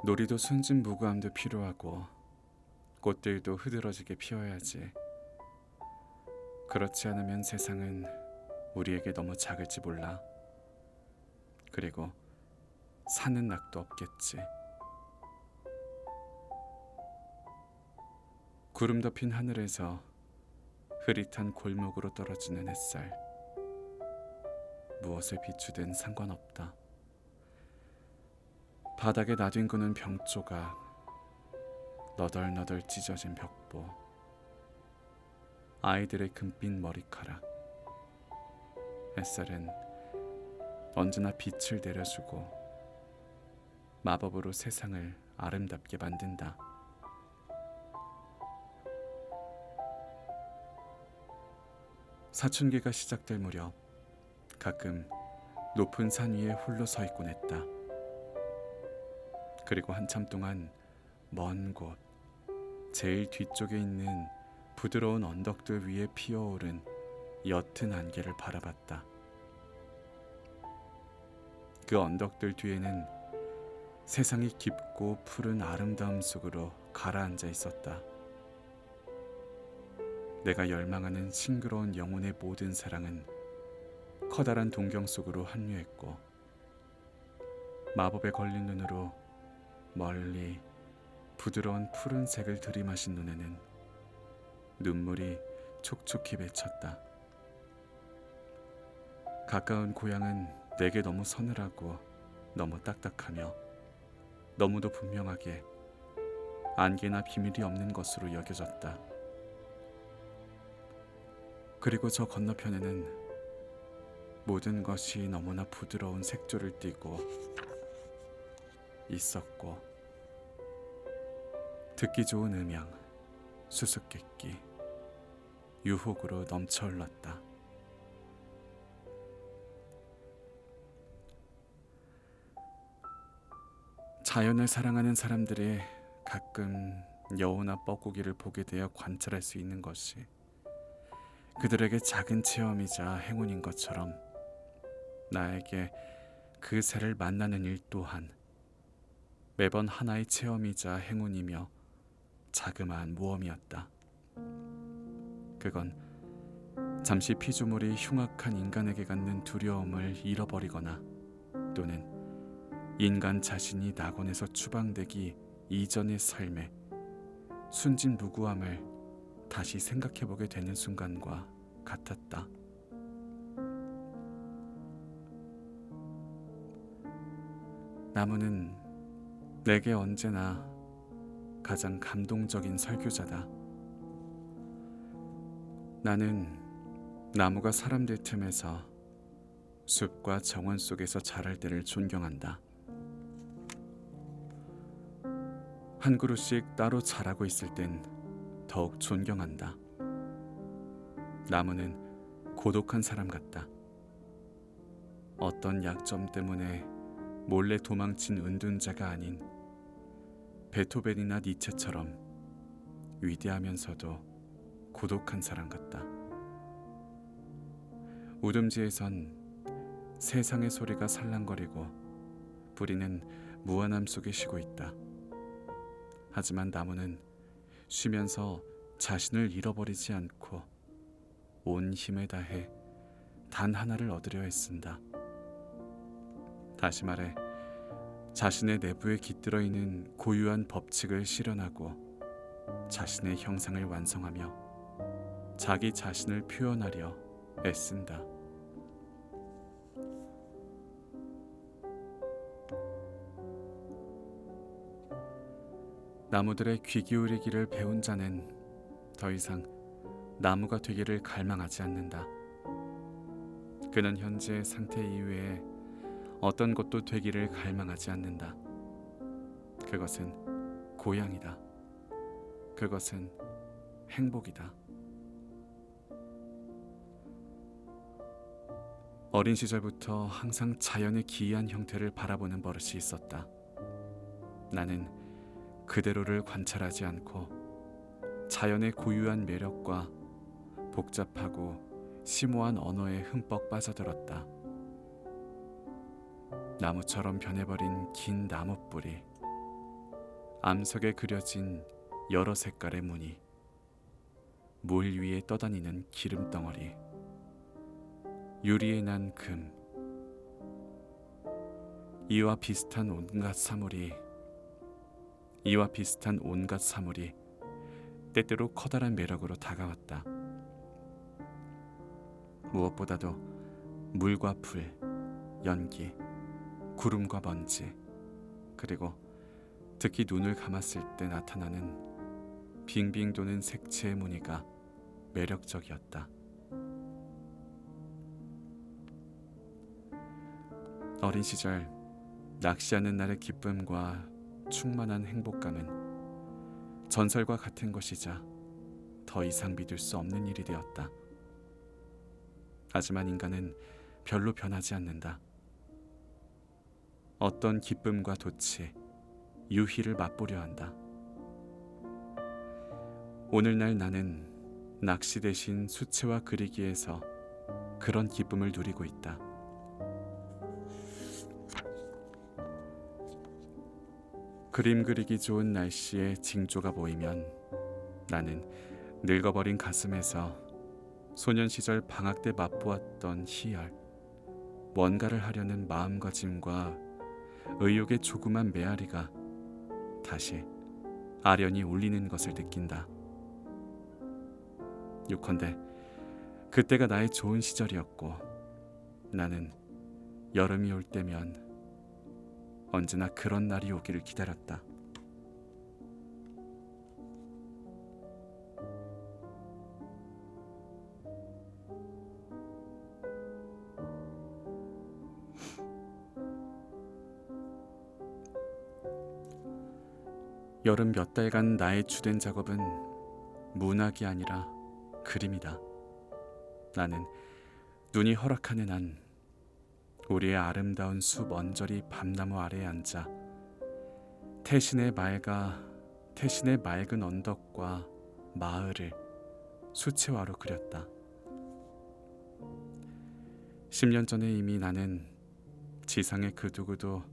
놀이도 순진무구함도 필요하고 꽃들도 흐드러지게 피어야지. 그렇지 않으면 세상은 우리에게 너무 작을지 몰라. 그리고 사는 낙도 없겠지. 구름 덮인 하늘에서 흐릿한 골목으로 떨어지는 햇살. 무엇을 비추든 상관없다. 바닥에 나뒹구는 병조각, 너덜너덜 찢어진 벽보, 아이들의 금빛 머리카락. 햇살은 언제나 빛을 내려주고 마법으로 세상을 아름답게 만든다. 사춘기가 시작될 무렵 가끔 높은 산 위에 홀로 서 있곤 했다. 그리고 한참 동안 먼 곳, 제일 뒤쪽에 있는 부드러운 언덕들 위에 피어오른 옅은 안개를 바라봤다. 그 언덕들 뒤에는 세상이 깊고 푸른 아름다움 속으로 가라앉아 있었다. 내가 열망하는 싱그러운 영혼의 모든 사랑은 커다란 동경 속으로 합류했고, 마법에 걸린 눈으로 멀리 부드러운 푸른색을 들이마신 눈에는 눈물이 촉촉히 맺혔다. 가까운 고향은 내게 너무 서늘하고 너무 딱딱하며 너무도 분명하게 안개나 비밀이 없는 것으로 여겨졌다. 그리고 저 건너편에는 모든 것이 너무나 부드러운 색조를 띠고 있었고, 듣기 좋은 음향, 수수께끼, 유혹으로 넘쳐 흘렀다. 자연을 사랑하는 사람들이 가끔 여우나 뻐꾸기를 보게 되어 관찰할 수 있는 것이 그들에게 작은 체험이자 행운인 것처럼, 나에게 그 새를 만나는 일 또한 매번 하나의 체험이자 행운이며 자그마한 모험이었다. 그건 잠시 피조물이 흉악한 인간에게 갖는 두려움을 잃어버리거나 또는 인간 자신이 낙원에서 추방되기 이전의 삶의 순진무구함을 다시 생각해보게 되는 순간과 같았다. 나무는 내게 언제나 가장 감동적인 설교자다. 나는 나무가 사람들 틈에서 숲과 정원 속에서 자랄 때를 존경한다. 한 그루씩 따로 자라고 있을 땐 더욱 존경한다. 나무는 고독한 사람 같다. 어떤 약점 때문에 몰래 도망친 은둔자가 아닌 베토벤이나 니체처럼 위대하면서도 고독한 사람 같다. 우듬지에선 세상의 소리가 살랑거리고 뿌리는 무한함 속에 쉬고 있다. 하지만 나무는 쉬면서 자신을 잃어버리지 않고 온 힘을 다해 단 하나를 얻으려 애쓴다. 다시 말해, 자신의 내부에 깃들어 있는 고유한 법칙을 실현하고 자신의 형상을 완성하며 자기 자신을 표현하려 애쓴다. 나무들의 귀 기울이기를 배운 자는 더 이상 나무가 되기를 갈망하지 않는다. 그는 현재의 상태 이외에 어떤 것도 되기를 갈망하지 않는다. 그것은 고향이다. 그것은 행복이다. 어린 시절부터 항상 자연의 기이한 형태를 바라보는 버릇이 있었다. 나는 그대로를 관찰하지 않고 자연의 고유한 매력과 복잡하고 심오한 언어에 흠뻑 빠져들었다. 나무처럼 변해버린 긴 나무 뿌리, 암석에 그려진 여러 색깔의 무늬, 물 위에 떠다니는 기름 덩어리, 유리에 난 금, 이와 비슷한 온갖 사물이 때때로 커다란 매력으로 다가왔다. 무엇보다도 물과 불, 연기, 구름과 먼지, 그리고 특히 눈을 감았을 때 나타나는 빙빙 도는 색채의 무늬가 매력적이었다. 어린 시절 낚시하는 날의 기쁨과 충만한 행복감은 전설과 같은 것이자 더 이상 믿을 수 없는 일이 되었다. 하지만 인간은 별로 변하지 않는다. 어떤 기쁨과 도취, 유희를 맛보려 한다. 오늘날 나는 낚시 대신 수채화 그리기에서 그런 기쁨을 누리고 있다. 그림 그리기 좋은 날씨에 징조가 보이면 나는 늙어버린 가슴에서 소년 시절 방학 때 맛보았던 희열, 뭔가를 하려는 마음가짐과 의욕의 조그만 메아리가 다시 아련히 울리는 것을 느낀다. 요컨대 그때가 나의 좋은 시절이었고 나는 여름이 올 때면 언제나 그런 날이 오기를 기다렸다. 여름 몇 달간 나의 주된 작업은 문학이 아니라 그림이다. 나는 눈이 허락하는 한 우리의 아름다운 숲 언저리 밤나무 아래에 앉아 태신의 맑은 언덕과 마을을 수채화로 그렸다. 10년 전에 이미 나는 지상의 그 누구도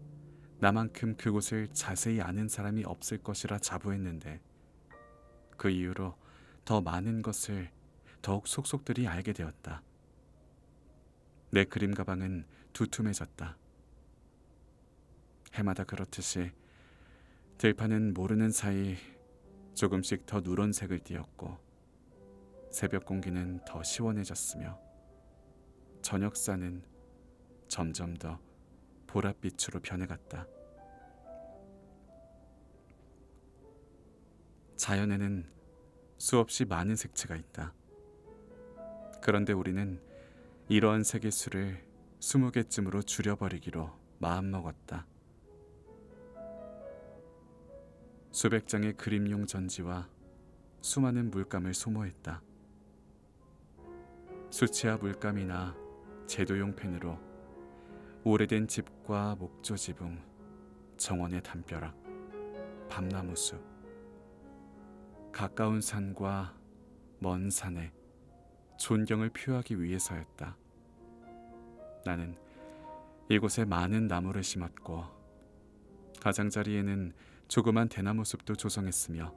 나만큼 그곳을 자세히 아는 사람이 없을 것이라 자부했는데 그 이후로 더 많은 것을 더욱 속속들이 알게 되었다. 내 그림 가방은 두툼해졌다. 해마다 그렇듯이 들판은 모르는 사이 조금씩 더 누런색을 띠었고 새벽 공기는 더 시원해졌으며 저녁사는 점점 더 보랏빛으로 변해갔다. 자연에는 수없이 많은 색채가 있다. 그런데 우리는 이러한 색의 수를 20개쯤으로 줄여버리기로 마음먹었다. 수백 장의 그림용 전지와 수많은 물감을 소모했다. 수채화 물감이나 제도용 펜으로 오래된 집과 목조 지붕, 정원의 담벼락, 밤나무숲, 가까운 산과 먼 산에 존경을 표하기 위해서였다. 나는 이곳에 많은 나무를 심었고 가장자리에는 조그만 대나무 숲도 조성했으며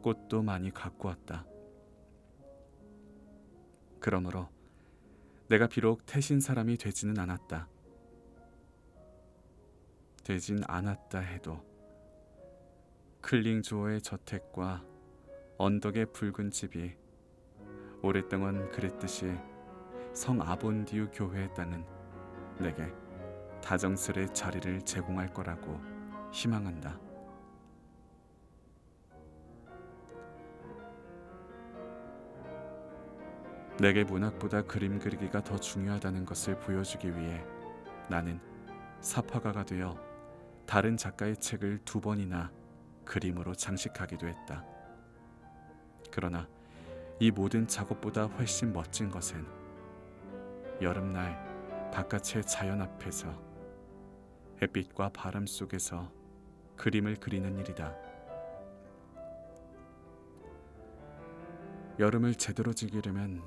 꽃도 많이 가꾸었다. 그러므로 내가 비록 태신 사람이 되지는 않았다. 되진 않았다 해도 클링조어의 저택과 언덕의 붉은 집이 오랫동안 그랬듯이 성 아본디우 교회의 땅은 내게 다정스레 자리를 제공할 거라고 희망한다. 내게 문학보다 그림 그리기가 더 중요하다는 것을 보여주기 위해 나는 사파가가 되어 다른 작가의 책을 2번이나 그림으로 장식하기도 했다. 그러나 이 모든 작업보다 훨씬 멋진 것은 여름날 바깥의 자연 앞에서 햇빛과 바람 속에서 그림을 그리는 일이다. 여름을 제대로 즐기려면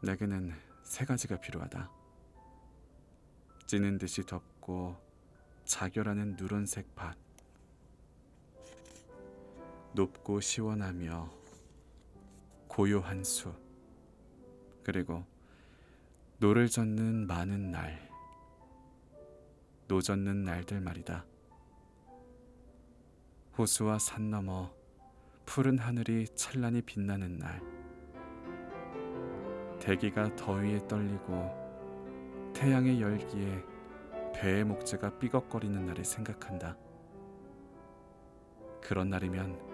내게는 3가지가 필요하다. 찌는 듯이 덥고 자결하는 누런색 밭, 높고 시원하며 고요한 수, 그리고 노를 젓는 많은 날, 노 젓는 날들 말이다. 호수와 산 너머 푸른 하늘이 찬란히 빛나는 날, 대기가 더위에 떨리고 태양의 열기에 배의 목재가 삐걱거리는 날을 생각한다. 그런 날이면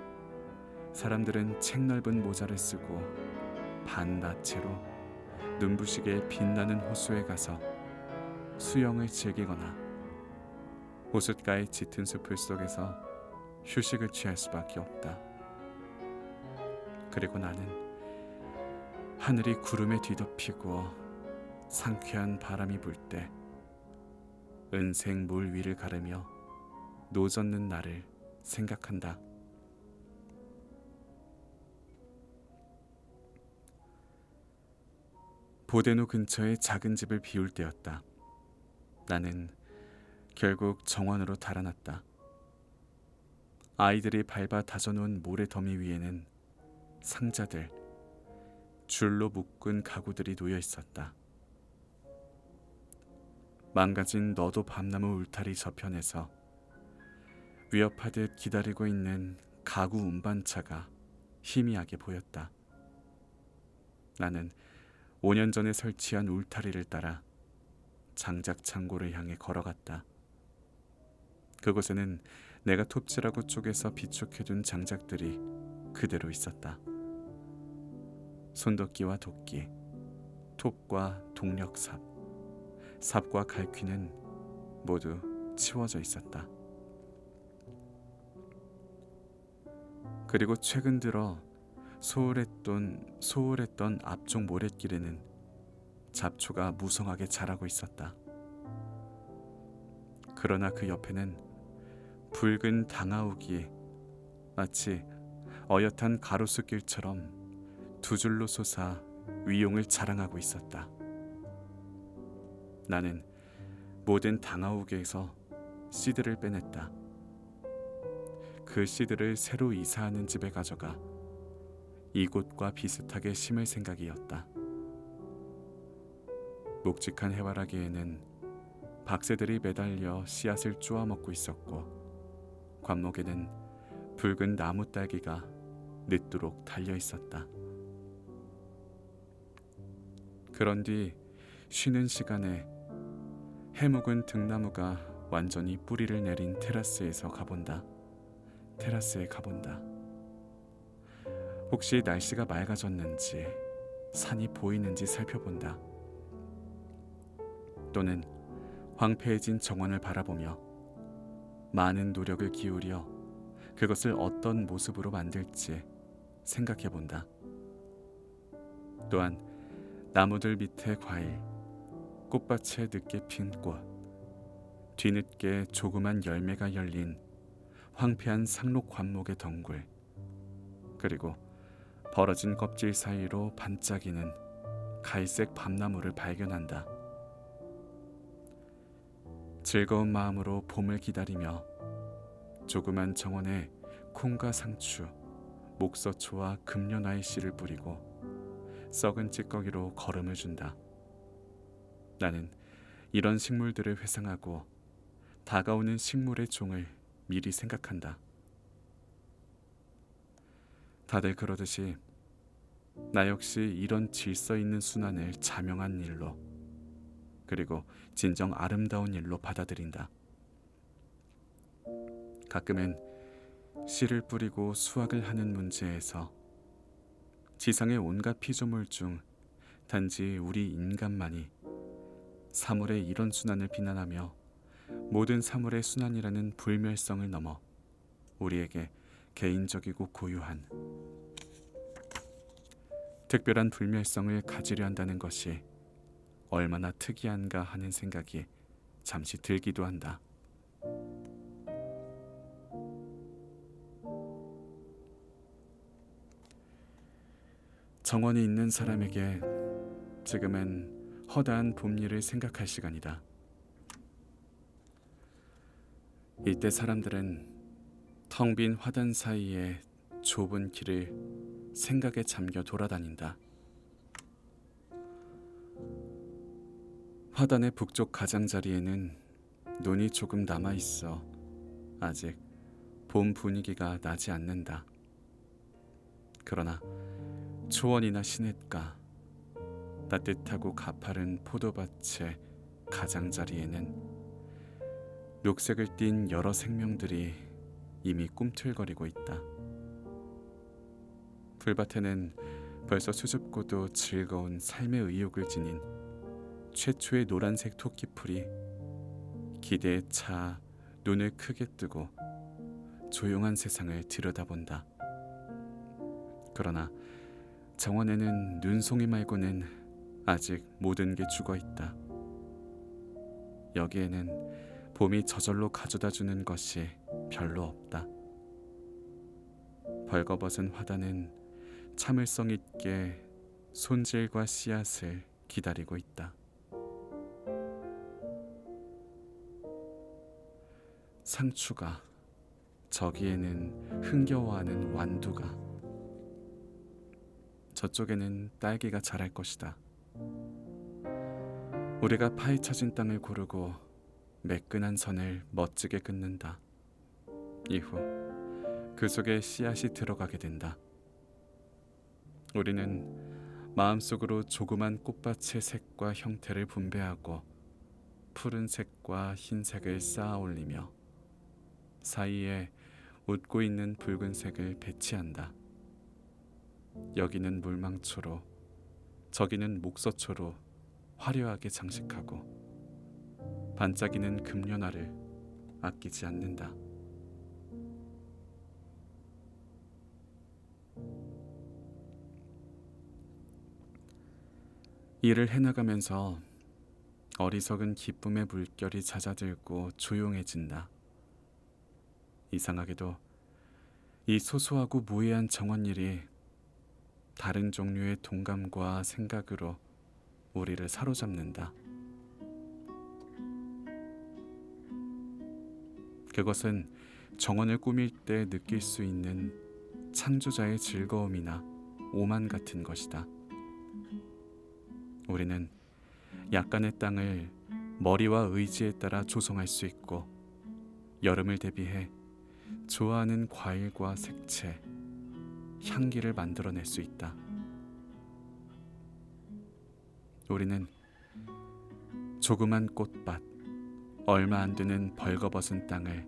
사람들은 책 넓은 모자를 쓰고 반나체로 눈부시게 빛나는 호수에 가서 수영을 즐기거나 호숫가의 짙은 숲을 속에서 휴식을 취할 수밖에 없다. 그리고 나는 하늘이 구름에 뒤덮이고 상쾌한 바람이 불 때 은색 물 위를 가르며 노젓는 나를 생각한다. 보데노 근처의 작은 집을 비울 때였다. 나는 결국 정원으로 달아났다. 아이들이 밟아 다져놓은 모래더미 위에는 상자들, 줄로 묶은 가구들이 놓여 있었다. 망가진 너도 밤나무 울타리 저편에서 위협하듯 기다리고 있는 가구 운반차가 희미하게 보였다. 나는 5년 전에 설치한 울타리를 따라 장작 창고를 향해 걸어갔다. 그곳에는 내가 톱질하고 쪼개서 비축해둔 장작들이 그대로 있었다. 손도끼와 도끼, 톱과 동력삽, 삽과 갈퀴는 모두 치워져 있었다. 그리고 최근 들어 소홀했던 앞쪽 모랫길에는 잡초가 무성하게 자라고 있었다. 그러나 그 옆에는 붉은 당아옥이 마치 어엿한 가로수길처럼 두 줄로 솟아 위용을 자랑하고 있었다. 나는 모든 당아옥에서 씨들을 빼냈다. 그 씨들을 새로 이사하는 집에 가져가 이곳과 비슷하게 심을 생각이었다. 묵직한 해바라기에는 박새들이 매달려 씨앗을 쪼아 먹고 있었고 관목에는 붉은 나무 딸기가 늦도록 달려 있었다. 그런 뒤 쉬는 시간에 해묵은 등나무가 완전히 뿌리를 내린 테라스에 가본다. 혹시 날씨가 맑아졌는지 산이 보이는지 살펴본다. 또는 황폐해진 정원을 바라보며 많은 노력을 기울여 그것을 어떤 모습으로 만들지 생각해본다. 또한 나무들 밑에 과일, 꽃밭에 늦게 핀 꽃, 뒤늦게 조그만 열매가 열린 황폐한 상록 관목의 덩굴, 그리고 벌어진 껍질 사이로 반짝이는 갈색 밤나무를 발견한다. 즐거운 마음으로 봄을 기다리며 조그만 정원에 콩과 상추, 목서초와 금년화의 씨를 뿌리고 썩은 찌꺼기로 거름을 준다. 나는 이런 식물들을 회상하고 다가오는 식물의 종을 미리 생각한다. 다들 그러듯이 나 역시 이런 질서 있는 순환을 자명한 일로, 그리고 진정 아름다운 일로 받아들인다. 가끔은 씨를 뿌리고 수확을 하는 문제에서 지상의 온갖 피조물 중 단지 우리 인간만이 사물의 이런 순환을 비난하며 모든 사물의 순환이라는 불멸성을 넘어 우리에게 개인적이고 고유한 특별한 불멸성을 가지려 한다는 것이 얼마나 특이한가 하는 생각이 잠시 들기도 한다. 정원이 있는 사람에게 지금은 허다한 봄일을 생각할 시간이다. 이때 사람들은 텅 빈 화단 사이에 좁은 길을 생각에 잠겨 돌아다닌다. 화단의 북쪽 가장자리에는 눈이 조금 남아 있어 아직 봄 분위기가 나지 않는다. 그러나 초원이나 시냇가, 따뜻하고 가파른 포도밭의 가장자리에는 녹색을 띤 여러 생명들이 이미 꿈틀거리고 있다. 풀밭에는 벌써 수줍고도 즐거운 삶의 의욕을 지닌 최초의 노란색 토끼풀이 기대에 차 눈을 크게 뜨고 조용한 세상을 들여다본다. 그러나 정원에는 눈송이 말고는 아직 모든 게 죽어 있다. 여기에는 봄이 저절로 가져다 주는 것이 별로 없다. 벌거벗은 화단은 참을성 있게 손질과 씨앗을 기다리고 있다. 상추가, 저기에는 흥겨워하는 완두가, 저쪽에는 딸기가 자랄 것이다. 우리가 파헤쳐진 땅을 고르고 매끈한 선을 멋지게 긋는다. 이후 그 속에 씨앗이 들어가게 된다. 우리는 마음속으로 조그만 꽃밭의 색과 형태를 분배하고 푸른색과 흰색을 쌓아 올리며 사이에 웃고 있는 붉은색을 배치한다. 여기는 물망초로, 저기는 목서초로 화려하게 장식하고 반짝이는 금연화를 아끼지 않는다. 일을 해나가면서 어리석은 기쁨의 물결이 잦아들고 조용해진다. 이상하게도 이 소소하고 무해한 정원일이 다른 종류의 동감과 생각으로 우리를 사로잡는다. 그것은 정원을 꾸밀 때 느낄 수 있는 창조자의 즐거움이나 오만 같은 것이다. 우리는 약간의 땅을 머리와 의지에 따라 조성할 수 있고 여름을 대비해 좋아하는 과일과 색채, 향기를 만들어낼 수 있다. 우리는 조그만 꽃밭, 얼마 안 되는 벌거벗은 땅을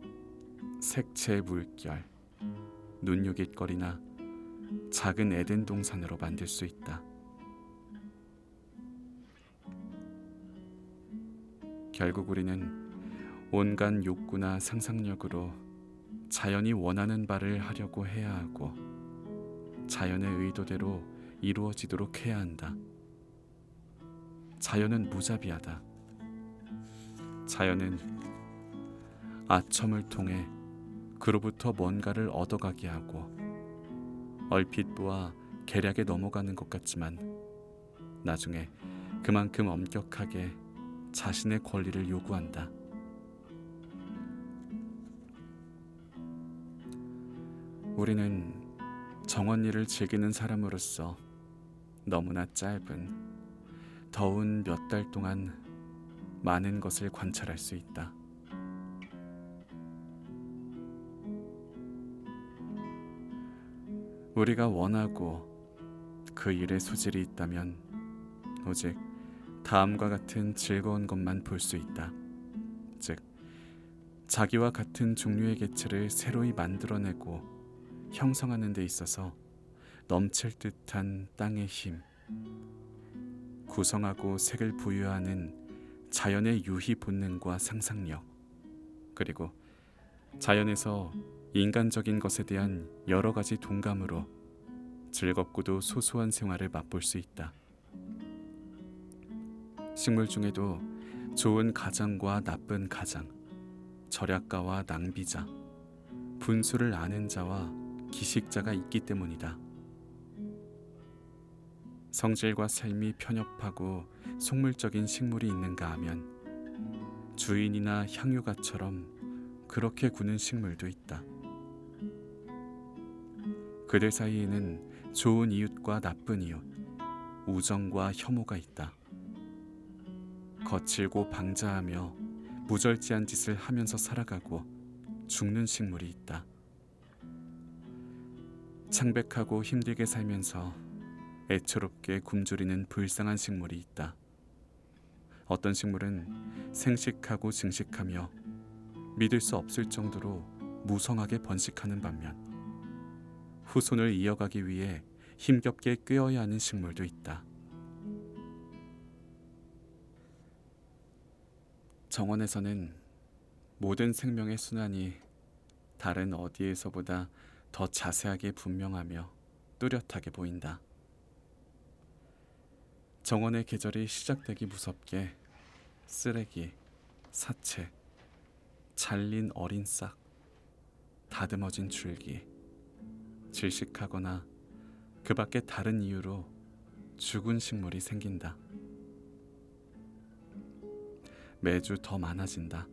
색채의 물결, 눈요깃거리나 작은 에덴 동산으로 만들 수 있다. 결국 우리는 온갖 욕구나 상상력으로 자연이 원하는 바를 하려고 해야 하고 자연의 의도대로 이루어지도록 해야 한다. 자연은 무자비하다. 자연은 아첨을 통해 그로부터 뭔가를 얻어가게 하고 얼핏 보아 계략에 넘어가는 것 같지만 나중에 그만큼 엄격하게 자신의 권리를 요구한다. 우리는 정원일을 즐기는 사람으로서 너무나 짧은 더운 몇 달 동안 많은 것을 관찰할 수 있다. 우리가 원하고 그 일에 소질이 있다면 오직 다음과 같은 즐거운 것만 볼 수 있다. 즉, 자기와 같은 종류의 개체를 새로이 만들어내고 형성하는 데 있어서 넘칠 듯한 땅의 힘, 구성하고 색을 부여하는 자연의 유희 본능과 상상력, 그리고 자연에서 인간적인 것에 대한 여러 가지 동감으로 즐겁고도 소소한 생활을 맛볼 수 있다. 식물 중에도 좋은 가장과 나쁜 가장, 절약가와 낭비자, 분수를 아는 자와 기식자가 있기 때문이다. 성질과 삶이 편협하고 속물적인 식물이 있는가 하면 주인이나 향유가처럼 그렇게 구는 식물도 있다. 그들 사이에는 좋은 이웃과 나쁜 이웃, 우정과 혐오가 있다. 거칠고 방자하며 무절제한 짓을 하면서 살아가고 죽는 식물이 있다. 창백하고 힘들게 살면서 애처롭게 굶주리는 불쌍한 식물이 있다. 어떤 식물은 생식하고 증식하며 믿을 수 없을 정도로 무성하게 번식하는 반면 후손을 이어가기 위해 힘겹게 꿰어야 하는 식물도 있다. 정원에서는 모든 생명의 순환이 다른 어디에서보다 더 자세하게 분명하며 뚜렷하게 보인다. 정원의 계절이 시작되기 무섭게 쓰레기, 사체, 잘린 어린 싹, 다듬어진 줄기, 질식하거나 그 밖에 다른 이유로 죽은 식물이 생긴다. 매주 더 많아진다.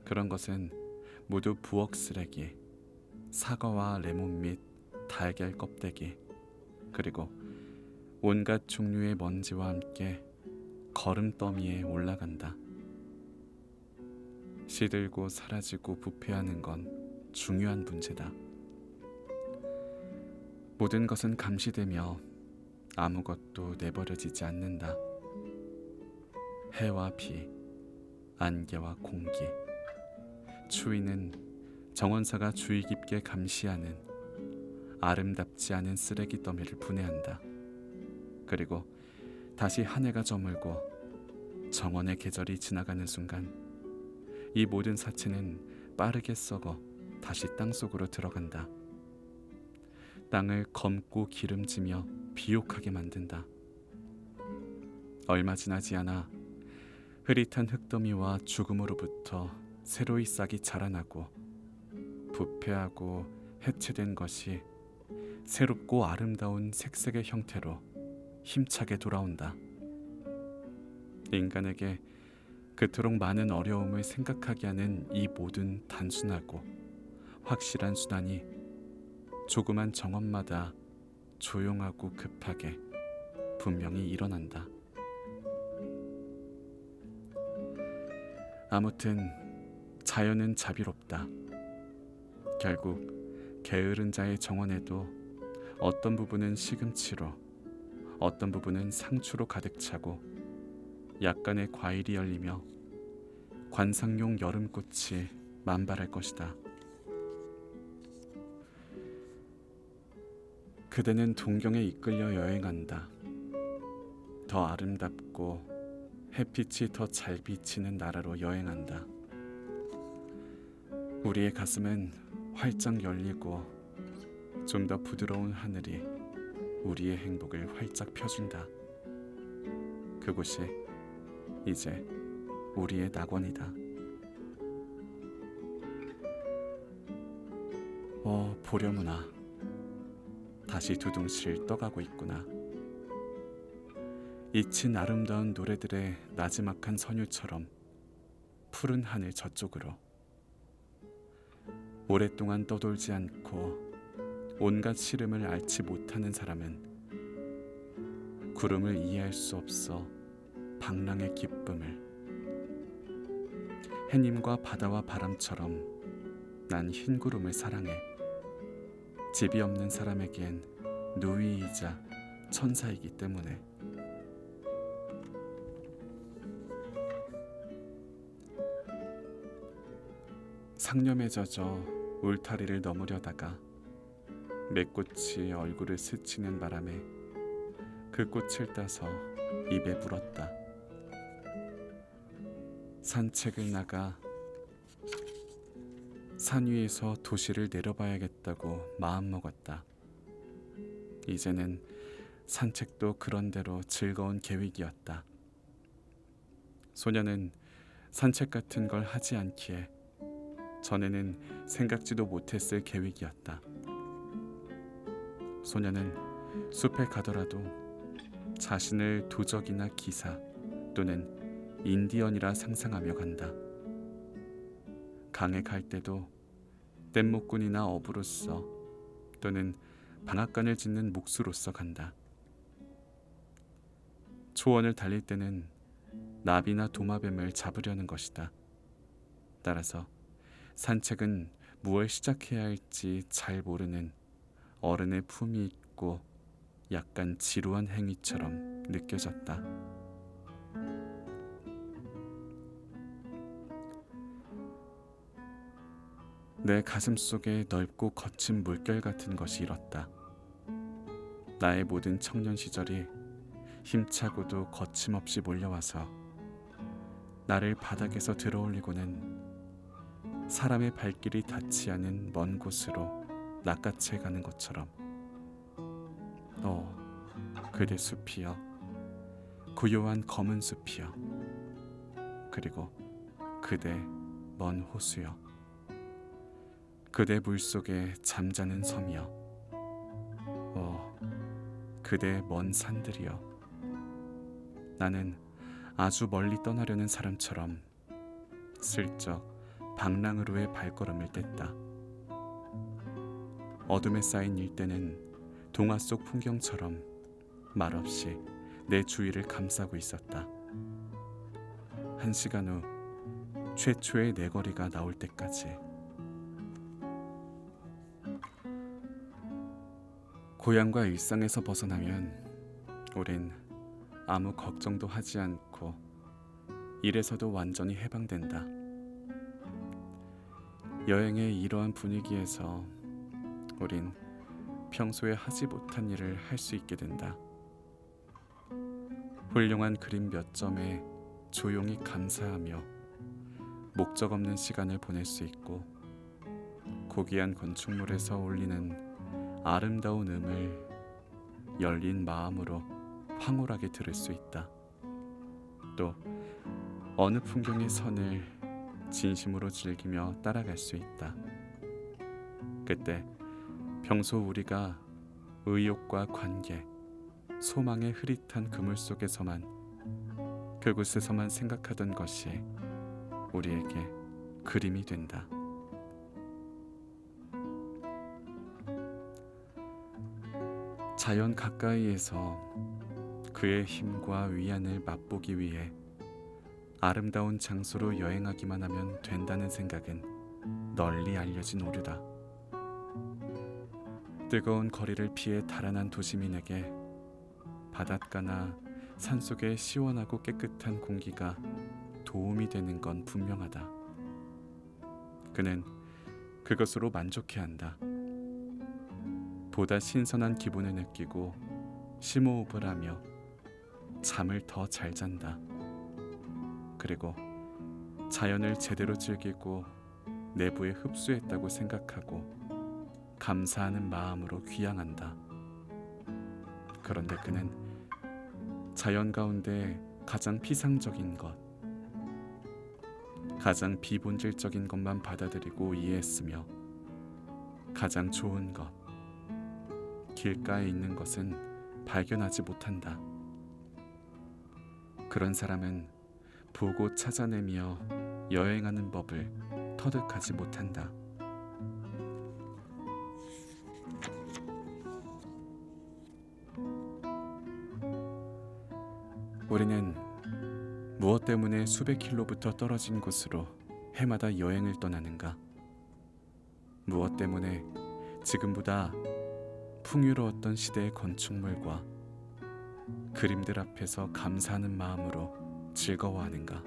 그런 것은 모두 부엌 쓰레기, 사과와 레몬 및 달걀 껍데기, 그리고 온갖 종류의 먼지와 함께 거름더미에 올라간다. 시들고 사라지고 부패하는 건 중요한 문제다. 모든 것은 감시되며 아무것도 내버려지지 않는다. 해와 비, 안개와 공기, 추위는 정원사가 주의 깊게 감시하는 아름답지 않은 쓰레기 더미를 분해한다. 그리고 다시 한 해가 저물고 정원의 계절이 지나가는 순간 이 모든 사체는 빠르게 썩어 다시 땅속으로 들어간다. 땅을 검고 기름지며 비옥하게 만든다. 얼마 지나지 않아 흐릿한 흙더미와 죽음으로부터 새로이 싹이 자라나고 부패하고 해체된 것이 새롭고 아름다운 색색의 형태로 힘차게 돌아온다. 인간에게 그토록 많은 어려움을 생각하게 하는 이 모든 단순하고 확실한 순환이 조그만 정원마다 조용하고 급하게 분명히 일어난다. 아무튼 자연은 자비롭다. 결국 게으른 자의 정원에도 어떤 부분은 시금치로, 어떤 부분은 상추로 가득 차고 약간의 과일이 열리며 관상용 여름꽃이 만발할 것이다. 그대는 동경에 이끌려 여행한다. 더 아름답고 햇빛이 더 잘 비치는 나라로 여행한다. 우리의 가슴은 활짝 열리고 좀 더 부드러운 하늘이 우리의 행복을 활짝 펴준다. 그곳이 이제 우리의 낙원이다. 보려무나 다시 두둥실 떠가고 있구나. 잊힌 아름다운 노래들의 나지막한 선율처럼 푸른 하늘 저쪽으로. 오랫동안 떠돌지 않고 온갖 시름을 앓지 못하는 사람은 구름을 이해할 수 없어 방랑의 기쁨을. 해님과 바다와 바람처럼 난 흰 구름을 사랑해. 집이 없는 사람에겐 누이이자 천사이기 때문에. 상념에 젖어 울타리를 넘으려다가 맷꽃이 얼굴을 스치는 바람에 그 꽃을 따서 입에 물었다. 산책을 나가 산 위에서 도시를 내려봐야겠다고 마음먹었다. 이제는 산책도 그런대로 즐거운 계획이었다. 소녀는 산책 같은 걸 하지 않기에 전에는 생각지도 못했을 계획이었다. 소녀는 숲에 가더라도 자신을 도적이나 기사 또는 인디언이라 상상하며 간다. 강에 갈 때도 뗏목꾼이나 어부로서 또는 방앗간을 짓는 몫으로서 간다. 초원을 달릴 때는 나비나 도마뱀을 잡으려는 것이다. 따라서 산책은 무엇을 시작해야 할지 잘 모르는 어른의 품이 있고 약간 지루한 행위처럼 느껴졌다. 내 가슴 속에 넓고 거친 물결 같은 것이 일었다. 나의 모든 청년 시절이 힘차고도 거침없이 몰려와서 나를 바닥에서 들어올리고는 사람의 발길이 닿지 않은 먼 곳으로 낚아채 가는 것처럼 그대 숲이여, 고요한 검은 숲이여, 그리고 그대 먼 호수여, 그대 물속에 잠자는 섬이여, 그대 먼 산들이여. 나는 아주 멀리 떠나려는 사람처럼 슬쩍 방랑으로의 발걸음을 뗐다. 어둠에 쌓인 일대는 동화 속 풍경처럼 말없이 내 주위를 감싸고 있었다. 1시간 후 최초의 내거리가 나올 때까지. 고향과 일상에서 벗어나면 우린 아무 걱정도 하지 않고 일에서도 완전히 해방된다. 여행의 이러한 분위기에서 우린 평소에 하지 못한 일을 할 수 있게 된다. 훌륭한 그림 몇 점에 조용히 감사하며 목적 없는 시간을 보낼 수 있고, 고귀한 건축물에서 울리는 아름다운 음을 열린 마음으로 황홀하게 들을 수 있다. 또 어느 풍경의 선을 진심으로 즐기며 따라갈 수 있다. 그때 평소 우리가 의욕과 관계, 소망의 흐릿한 그물 속에서만, 그곳에서만 생각하던 것이 우리에게 그림이 된다. 자연 가까이에서 그의 힘과 위안을 맛보기 위해 아름다운 장소로 여행하기만 하면 된다는 생각은 널리 알려진 오류다. 뜨거운 거리를 피해 달아난 도시민에게 바닷가나 산속의 시원하고 깨끗한 공기가 도움이 되는 건 분명하다. 그는 그것으로 만족해한다. 보다 신선한 기분을 느끼고 심호흡을 하며 잠을 더 잘 잔다. 그리고 자연을 제대로 즐기고 내부에 흡수했다고 생각하고 감사하는 마음으로 귀향한다. 그런데 그는 자연 가운데 가장 피상적인 것, 가장 비본질적인 것만 받아들이고 이해했으며, 가장 좋은 것, 길가에 있는 것은 발견하지 못한다. 그런 사람은 보고 찾아내며 여행하는 법을 터득하지 못한다. 우리는 무엇 때문에 수백 킬로부터 떨어진 곳으로 해마다 여행을 떠나는가? 무엇 때문에 지금보다 풍요로웠던 시대의 건축물과 그림들 앞에서 감사하는 마음으로 즐거워하는가?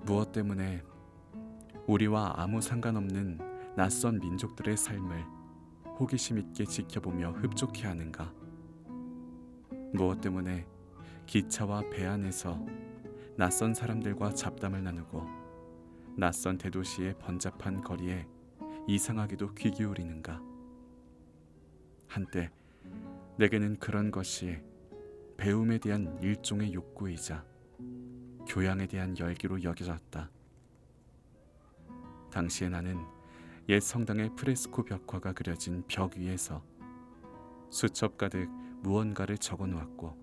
무엇 때문에 우리와 아무 상관없는 낯선 민족들의 삶을 호기심 있게 지켜보며 흡족해하는가? 무엇 때문에 기차와 배 안에서 낯선 사람들과 잡담을 나누고 낯선 대도시의 번잡한 거리에 이상하게도 귀 기울이는가? 한때 내게는 그런 것이 배움에 대한 일종의 욕구이자 교양에 대한 열기로 여겨졌다. 당시에 나는 옛 성당의 프레스코 벽화가 그려진 벽 위에서 수첩 가득 무언가를 적어 놓았고,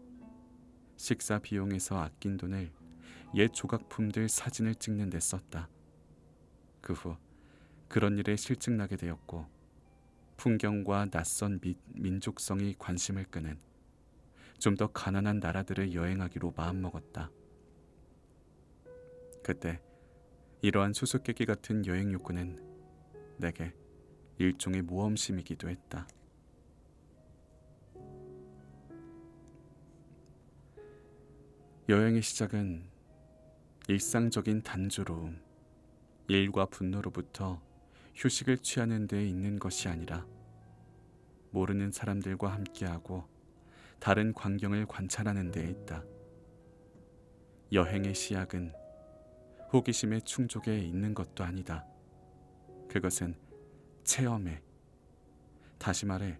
식사 비용에서 아낀 돈을 옛 조각품들 사진을 찍는 데 썼다. 그 후 그런 일에 실증나게 되었고, 풍경과 낯선 민족성이 관심을 끄는 좀 더 가난한 나라들을 여행하기로 마음먹었다. 그때 이러한 수수께끼 같은 여행 욕구는 내게 일종의 모험심이기도 했다. 여행의 시작은 일상적인 단조로움, 일과 분노로부터 휴식을 취하는 데 있는 것이 아니라 모르는 사람들과 함께하고 다른 광경을 관찰하는 데 있다. 여행의 시작은 호기심의 충족에 있는 것도 아니다. 그것은 체험에, 다시 말해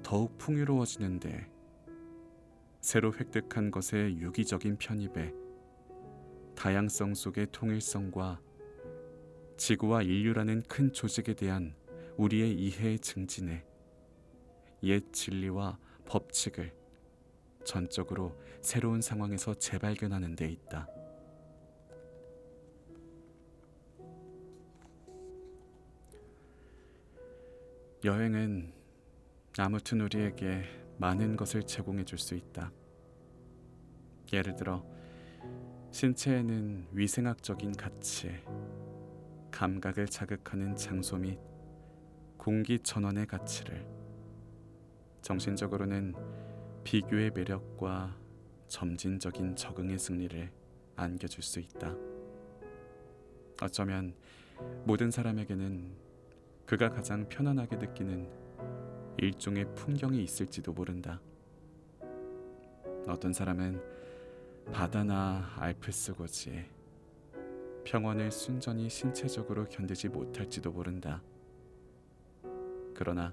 더욱 풍요로워지는데, 새로 획득한 것의 유기적인 편입에, 다양성 속의 통일성과 지구와 인류라는 큰 조직에 대한 우리의 이해의 증진에, 옛 진리와 법칙을 전적으로 새로운 상황에서 재발견하는 데 있다. 여행은 아무튼 우리에게 많은 것을 제공해 줄 수 있다. 예를 들어 신체에는 위생학적인 가치, 감각을 자극하는 장소 및 공기 전원의 가치를, 정신적으로는 비교의 매력과 점진적인 적응의 승리를 안겨줄 수 있다. 어쩌면 모든 사람에게는 그가 가장 편안하게 느끼는 일종의 풍경이 있을지도 모른다. 어떤 사람은 바다나 알프스 고지, 평원을 순전히 신체적으로 견디지 못할지도 모른다. 그러나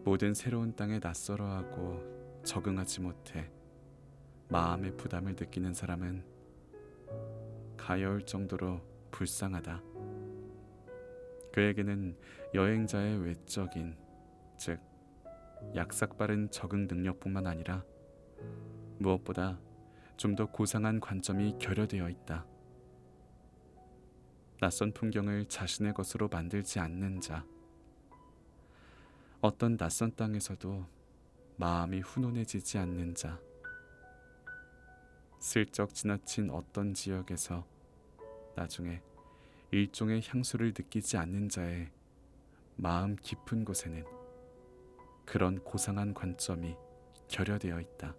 모든 새로운 땅에 낯설어하고 적응하지 못해 마음의 부담을 느끼는 사람은 가여울 정도로 불쌍하다. 그에게는 여행자의 외적인, 즉 약삭빠른 적응 능력뿐만 아니라 무엇보다 좀 더 고상한 관점이 결여되어 있다. 낯선 풍경을 자신의 것으로 만들지 않는 자, 어떤 낯선 땅에서도 마음이 훈훈해지지 않는 자, 슬쩍 지나친 어떤 지역에서 나중에 일종의 향수를 느끼지 않는 자의 마음 깊은 곳에는 그런 고상한 관점이 결여되어 있다.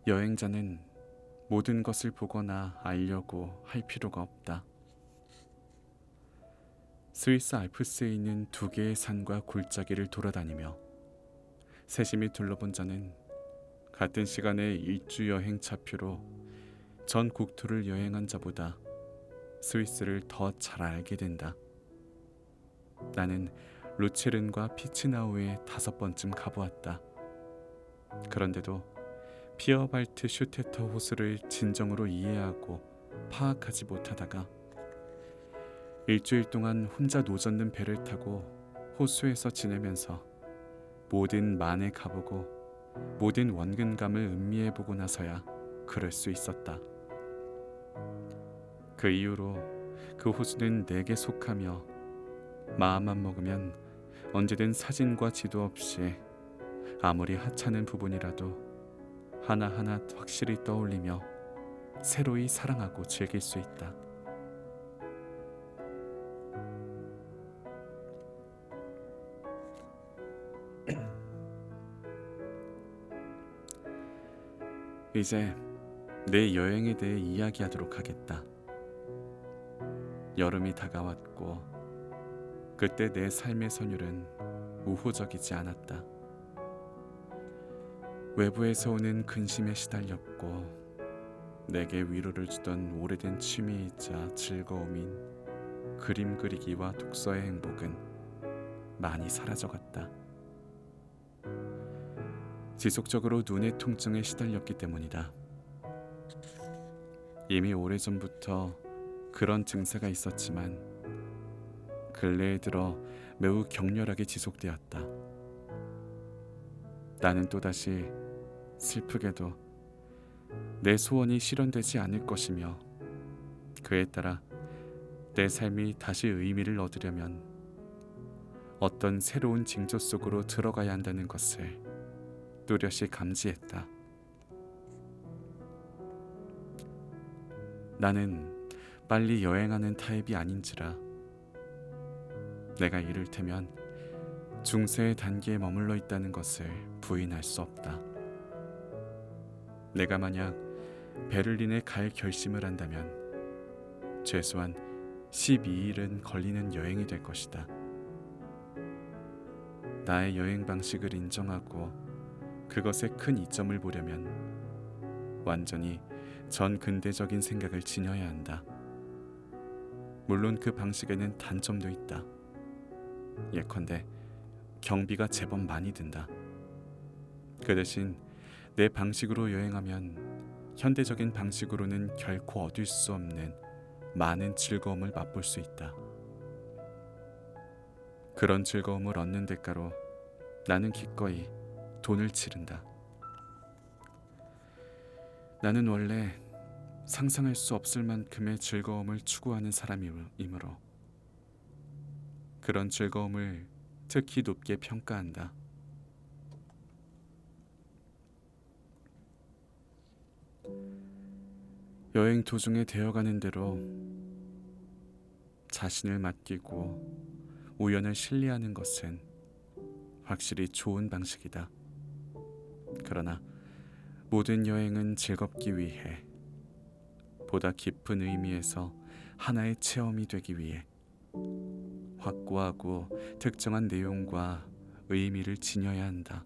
여행자는 모든 것을 보거나 알려고 할 필요가 없다. 스위스 알프스에 있는 2개의 산과 골짜기를 돌아다니며 세심히 둘러본 자는 같은 시간에 일주 여행 차표로 전 국토를 여행한 자보다 스위스를 더 잘 알게 된다. 나는 루체른과 피츠나우에 5번쯤 가보았다. 그런데도 피어발트 슈테터 호수를 진정으로 이해하고 파악하지 못하다가 일주일 동안 혼자 노젓는 배를 타고 호수에서 지내면서 모든 만에 가보고 모든 원근감을 음미해보고 나서야 그럴 수 있었다. 그 이후로 그 호수는 내게 속하며 마음만 먹으면 언제든 사진과 지도 없이 아무리 하찮은 부분이라도 하나하나 확실히 떠올리며 새로이 사랑하고 즐길 수 있다. 이제 내 여행에 대해 이야기하도록 하겠다. 여름이 다가왔고 그때 내 삶의 선율은 우호적이지 않았다. 외부에서 오는 근심에 시달렸고 내게 위로를 주던 오래된 취미이자 즐거움인 그림 그리기와 독서의 행복은 많이 사라져갔다. 지속적으로 눈의 통증에 시달렸기 때문이다. 이미 오래전부터 그런 증세가 있었지만 근래에 들어 매우 격렬하게 지속되었다. 나는 또다시 슬프게도 내 소원이 실현되지 않을 것이며, 그에 따라 내 삶이 다시 의미를 얻으려면 어떤 새로운 징조 속으로 들어가야 한다는 것을 뚜렷이 감지했다. 나는 빨리 여행하는 타입이 아닌지라 내가 이를테면 중세의 단계에 머물러 있다는 것을 부인할 수 없다. 내가 만약 베를린에 갈 결심을 한다면 최소한 12일은 걸리는 여행이 될 것이다. 나의 여행 방식을 인정하고 그것에 큰 이점을 보려면 완전히 전 근대적인 생각을 지녀야 한다. 물론 그 방식에는 단점도 있다. 예컨대 경비가 제법 많이 든다. 그 대신 내 방식으로 여행하면 현대적인 방식으로는 결코 얻을 수 없는 많은 즐거움을 맛볼 수 있다. 그런 즐거움을 얻는 대가로 나는 기꺼이 돈을 치른다. 나는 원래 상상할 수 없을 만큼의 즐거움을 추구하는 사람이므로 그런 즐거움을 특히 높게 평가한다. 여행 도중에 되어가는 대로 자신을 맡기고 우연을 신뢰하는 것은 확실히 좋은 방식이다. 그러나 모든 여행은 즐겁기 위해, 보다 깊은 의미에서 하나의 체험이 되기 위해 확고하고 특정한 내용과 의미를 지녀야 한다.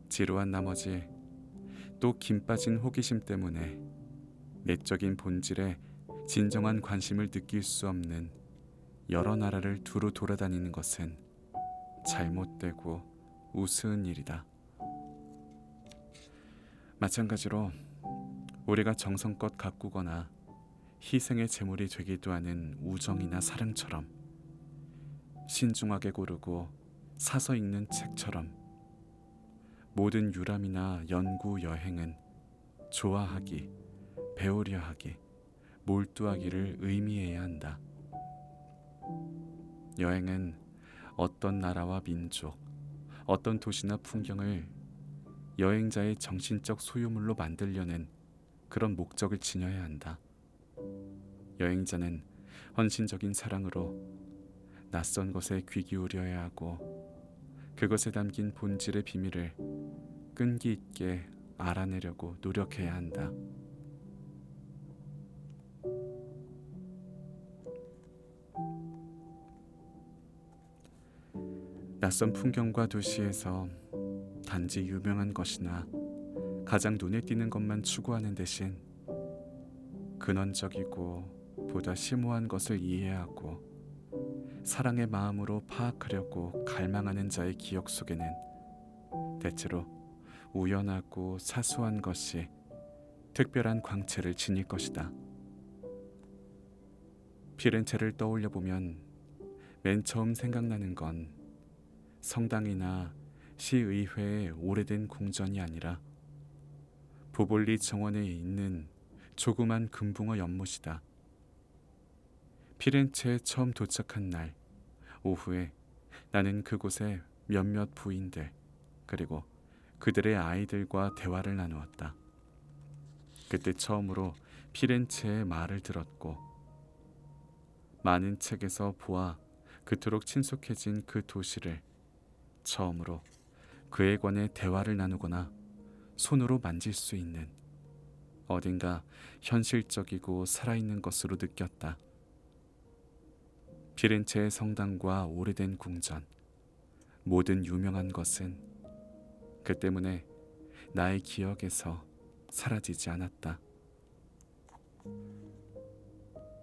지루한 나머지 또 김 빠진 호기심 때문에 내적인 본질에 진정한 관심을 느낄 수 없는 여러 나라를 두루 돌아다니는 것은 잘못되고 우스운 일이다. 마찬가지로 우리가 정성껏 가꾸거나 희생의 제물이 되기도 하는 우정이나 사랑처럼 신중하게 고르고 사서 읽는 책처럼 모든 유람이나 연구 여행은 좋아하기, 배우려 하기, 몰두하기를 의미해야 한다. 여행은 어떤 나라와 민족, 어떤 도시나 풍경을 여행자의 정신적 소유물로 만들려는 그런 목적을 지녀야 한다. 여행자는 헌신적인 사랑으로 낯선 것에 귀 기울여야 하고 그것에 담긴 본질의 비밀을 끈기 있게 알아내려고 노력해야 한다. 낯선 풍경과 도시에서 단지 유명한 것이나 가장 눈에 띄는 것만 추구하는 대신 근원적이고 보다 심오한 것을 이해하고 사랑의 마음으로 파악하려고 갈망하는 자의 기억 속에는 대체로 우연하고 사소한 것이 특별한 광채를 지닐 것이다. 피렌체를 떠올려 보면 맨 처음 생각나는 건 성당이나 시의회의 오래된 궁전이 아니라 보볼리 정원에 있는 조그만 금붕어 연못이다. 피렌체에 처음 도착한 날 오후에 나는 그곳에 몇몇 부인들 그리고 그들의 아이들과 대화를 나누었다. 그때 처음으로 피렌체의 말을 들었고 많은 책에서 보아 그토록 친숙해진 그 도시를 처음으로 그에 관해 대화를 나누거나 손으로 만질 수 있는 어딘가 현실적이고 살아있는 것으로 느꼈다. 피렌체의 성당과 오래된 궁전, 모든 유명한 것은 그 때문에 나의 기억에서 사라지지 않았다.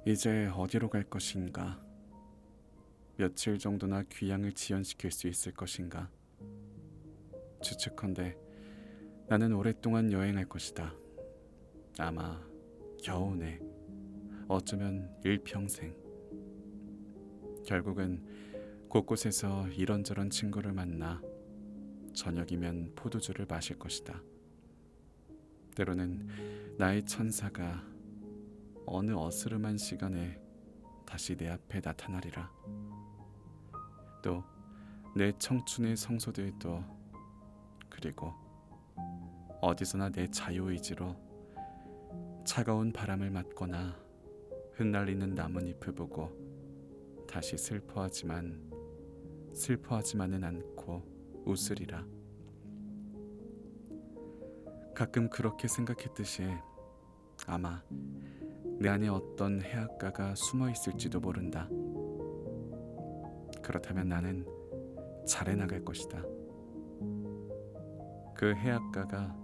이제 어디로 갈 것인가? 며칠 정도나 귀향을 지연시킬 수 있을 것인가? 추측컨대 나는 오랫동안 여행할 것이다. 아마 겨우내, 어쩌면 일평생. 결국은 곳곳에서 이런저런 친구를 만나 저녁이면 포도주를 마실 것이다. 때로는 나의 천사가 어느 어스름한 시간에 다시 내 앞에 나타나리라. 또 내 청춘의 성소들도, 그리고 어디서나 내 자유의지로 차가운 바람을 맞거나 흩날리는 나뭇잎을 보고 다시 슬퍼하지만은 않고 웃으리라. 가끔 그렇게 생각했듯이 아마 내 안에 어떤 해악가가 숨어 있을지도 모른다. 그렇다면 나는 잘해 나갈 것이다. 그 해악가가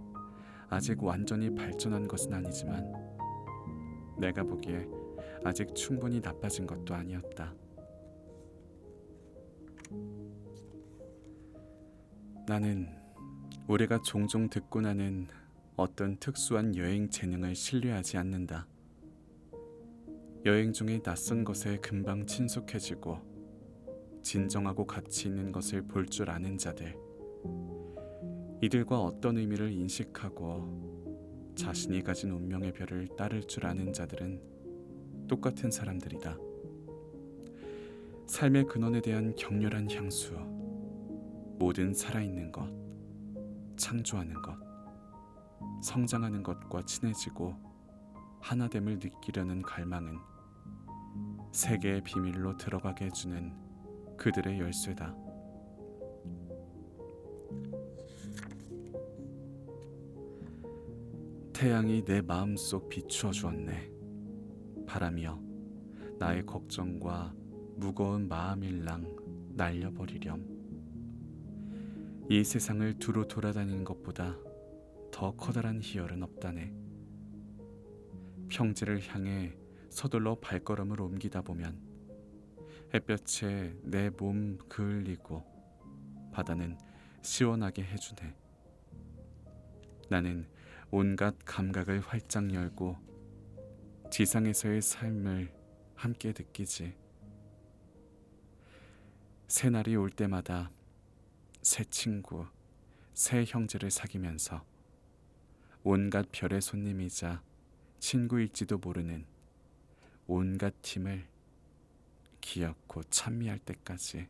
아직 완전히 발전한 것은 아니지만 내가 보기에 아직 충분히 나빠진 것도 아니었다. 나는 우리가 종종 듣고 나는 어떤 특수한 여행 재능을 신뢰하지 않는다. 여행 중에 낯선 것에 금방 친숙해지고 진정하고 가치 있는 것을 볼 줄 아는 자들, 이들과 어떤 의미를 인식하고 자신이 가진 운명의 별을 따를 줄 아는 자들은 똑같은 사람들이다. 삶의 근원에 대한 격렬한 향수, 모든 살아있는 것, 창조하는 것, 성장하는 것과 친해지고 하나됨을 느끼려는 갈망은 세계의 비밀로 들어가게 해주는 그들의 열쇠다. 태양이 내 마음속 비추어 주었네. 바람이여, 나의 걱정과 무거운 마음일랑 날려버리렴. 이 세상을 두루 돌아다니는 것보다 더 커다란 희열은 없다네. 평지를 향해 서둘러 발걸음을 옮기다 보면 햇볕에 내 몸 그을리고 바다는 시원하게 해주네. 나는 온갖 감각을 활짝 열고 지상에서의 삶을 함께 느끼지. 새날이 올 때마다 새 친구, 새 형제를 사귀면서 온갖 별의 손님이자 친구일지도 모르는 온갖 힘을 기어코 찬미할 때까지